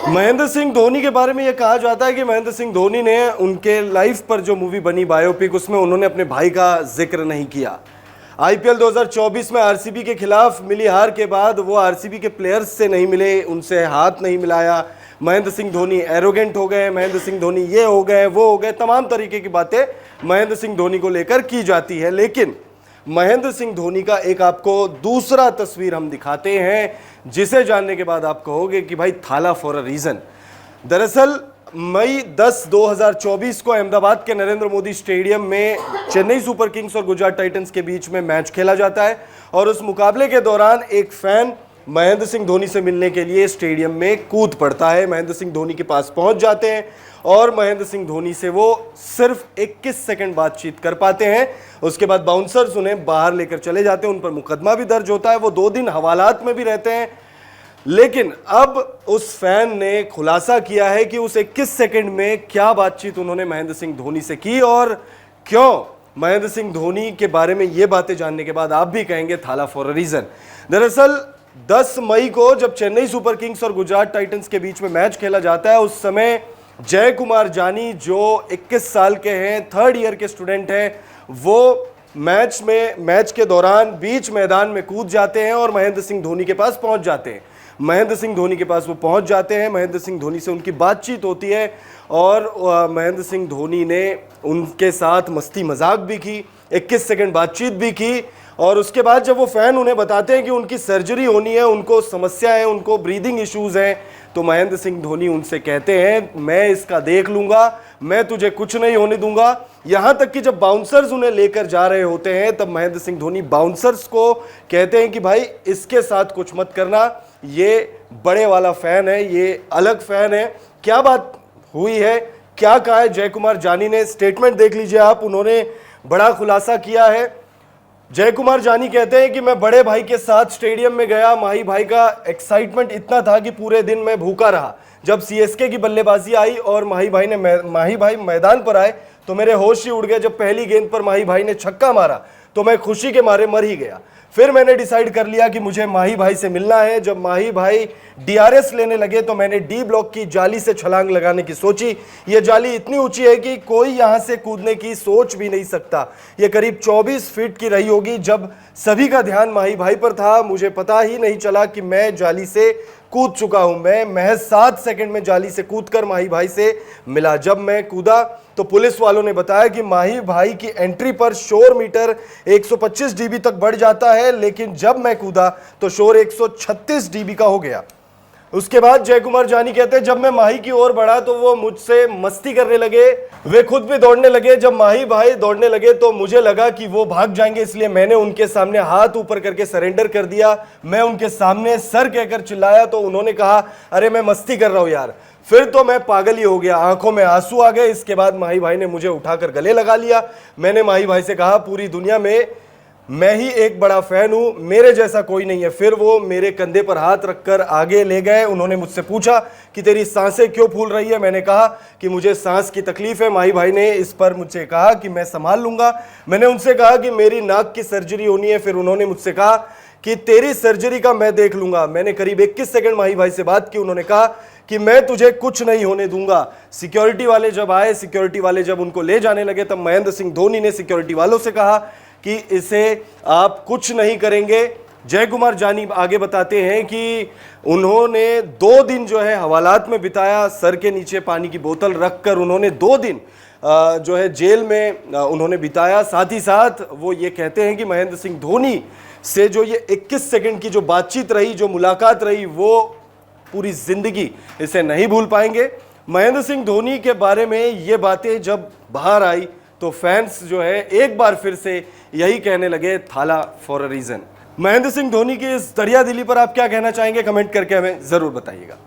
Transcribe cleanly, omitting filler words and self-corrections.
महेंद्र सिंह धोनी के बारे में यह कहा जाता है कि महेंद्र सिंह धोनी ने उनके लाइफ पर जो मूवी बनी बायोपिक, उसमें उन्होंने अपने भाई का जिक्र नहीं किया। आईपीएल 2024 में आरसीबी के खिलाफ मिली हार के बाद वो आरसीबी के प्लेयर्स से नहीं मिले, उनसे हाथ नहीं मिलाया। महेंद्र सिंह धोनी एरोगेंट हो गए, महेंद्र सिंह धोनी ये हो गए वो हो गए, तमाम तरीके की बातें महेंद्र सिंह धोनी को लेकर की जाती है। लेकिन महेंद्र सिंह धोनी का एक आपको दूसरा तस्वीर हम दिखाते हैं, जिसे जानने के बाद आप कहोगे कि भाई थाला फॉर अ रीजन। दरअसल मई 10, 2024 को अहमदाबाद के नरेंद्र मोदी स्टेडियम में चेन्नई सुपर किंग्स और गुजरात टाइटंस के बीच में मैच खेला जाता है और उस मुकाबले के दौरान एक फैन महेंद्र सिंह धोनी से मिलने के लिए स्टेडियम में कूद पड़ता है। महेंद्र सिंह धोनी के पास पहुंच जाते हैं और महेंद्र सिंह धोनी से वो सिर्फ 21 सेकंड बातचीत कर पाते हैं। उसके बाद बाउंसर्स उन्हें बाहर लेकर चले जाते हैं, उन पर मुकदमा भी दर्ज होता है, वो 2 दिन हवालात में भी रहते हैं। लेकिन अब उस फैन ने खुलासा किया है कि उस 21 सेकंड में क्या बातचीत उन्होंने महेंद्र सिंह धोनी से की और क्यों। महेंद्र सिंह धोनी के बारे में ये बातें जानने के बाद आप भी कहेंगे थाला फॉर अ रीजन। दरअसल 10 मई को जब चेन्नई सुपर किंग्स और गुजरात टाइटंस के बीच में मैच खेला जाता है, उस समय जय कुमार जानी जो 21 साल के हैं, 3rd ईयर के स्टूडेंट हैं, वो मैच के दौरान बीच मैदान में कूद जाते हैं और महेंद्र सिंह धोनी के पास पहुंच जाते हैं। महेंद्र सिंह धोनी के पास वो पहुंच जाते हैं, महेंद्र सिंह धोनी से उनकी बातचीत होती है और महेंद्र सिंह धोनी ने उनके साथ मस्ती मजाक भी की, 21 सेकंड बातचीत भी की। और उसके बाद जब वो फैन उन्हें बताते हैं कि उनकी सर्जरी होनी है, उनको समस्या है, उनको ब्रीदिंग इश्यूज हैं, तो महेंद्र सिंह धोनी उनसे कहते हैं मैं इसका देख लूंगा, मैं तुझे कुछ नहीं होने दूंगा। यहां तक कि जब बाउंसर्स उन्हें लेकर जा रहे होते हैं तब महेंद्र सिंह धोनी बाउंसर्स को कहते हैं कि भाई इसके साथ कुछ मत करना, ये बड़े वाला फैन है, ये अलग फैन है। क्या बात हुई है, क्या कहा है जय कुमार जानी ने, स्टेटमेंट देख लीजिए आप। उन्होंने बड़ा खुलासा किया है। जय कुमार जानी कहते हैं कि मैं बड़े भाई के साथ स्टेडियम में गया, माही भाई का एक्साइटमेंट इतना था कि पूरे दिन मैं भूखा रहा। जब सीएसके की बल्लेबाजी आई और माही भाई मैदान पर आए तो मेरे होश ही उड़ गए। जब पहली गेंद पर माही भाई ने छक्का मारा तो मैं खुशी के मारे मर ही गया। फिर मैंने डिसाइड कर लिया कि मुझे माही भाई से मिलना है। जब माही भाई डीआरएस लेने लगे तो मैंने डी ब्लॉक की जाली से छलांग लगाने की सोची। यह जाली इतनी ऊंची है कि कोई यहां से कूदने की सोच भी नहीं सकता। यह करीब 24 फीट की रही होगी। जब सभी का ध्यान माही भाई पर था, मुझे पता ही नहीं चला कि मैं जाली से कूद चुका हूं। मैं महज 7 सेकंड में जाली से कूदकर माही भाई से मिला। जब मैं कूदा तो पुलिस वालों ने बताया कि माही भाई की एंट्री पर शोर मीटर 125 डीबी तक बढ़ जाता है, लेकिन जब मैं कूदा तो शोर 136 डीबी का हो गया। उसके बाद जय कुमार जानी कहते हैं जब मैं माही की ओर बढ़ा तो वो मुझसे मस्ती करने लगे, वे खुद भी दौड़ने लगे। जब माही भाई दौड़ने लगे तो मुझे लगा कि वो भाग जाएंगे, इसलिए मैंने उनके सामने हाथ ऊपर करके सरेंडर कर दिया। मैं उनके सामने सर कहकर चिल्लाया तो उन्होंने कहा अरे मैं मस्ती कर रहा हूं यार। फिर तो मैं पागल ही हो गया, आंखों में आंसू आ गए। इसके बाद माही भाई ने मुझे उठाकर गले लगा लिया। मैंने माही भाई से कहा पूरी दुनिया में मैं ही एक बड़ा फैन हूं, मेरे जैसा कोई नहीं है। फिर वो मेरे कंधे पर हाथ रखकर आगे ले गए। उन्होंने मुझसे पूछा कि तेरी सांसें क्यों फूल रही है। मैंने कहा कि मुझे सांस की तकलीफ है। माही भाई ने इस पर मुझसे कहा कि मैं संभाल लूंगा। मैंने उनसे कहा कि मेरी नाक की सर्जरी होनी है। फिर उन्होंने मुझसे कहा कि तेरी सर्जरी का मैं देख लूंगा। मैंने करीब 21 सेकंड माही भाई से बात की। उन्होंने कहा कि मैं तुझे कुछ नहीं होने दूंगा। सिक्योरिटी वाले जब आए, सिक्योरिटी वाले जब उनको ले जाने लगे तब महेंद्र सिंह धोनी ने सिक्योरिटी वालों से कहा कि इसे आप कुछ नहीं करेंगे। जय कुमार जानी आगे बताते हैं कि उन्होंने 2 दिन जो है हवालात में बिताया, सर के नीचे पानी की बोतल रखकर उन्होंने 2 दिन जो है जेल में उन्होंने बिताया। साथ ही साथ वो ये कहते हैं कि महेंद्र सिंह धोनी से जो ये 21 सेकंड की जो बातचीत रही, जो मुलाकात रही, वो पूरी जिंदगी इसे नहीं भूल पाएंगे। महेंद्र सिंह धोनी के बारे में ये बातें जब बाहर आई तो फैंस जो है एक बार फिर से यही कहने लगे Thala for a reason. Mahendra Singh Dhoni की इस दरिया दिली पर आप क्या कहना चाहेंगे, कमेंट करके हमें जरूर बताइएगा।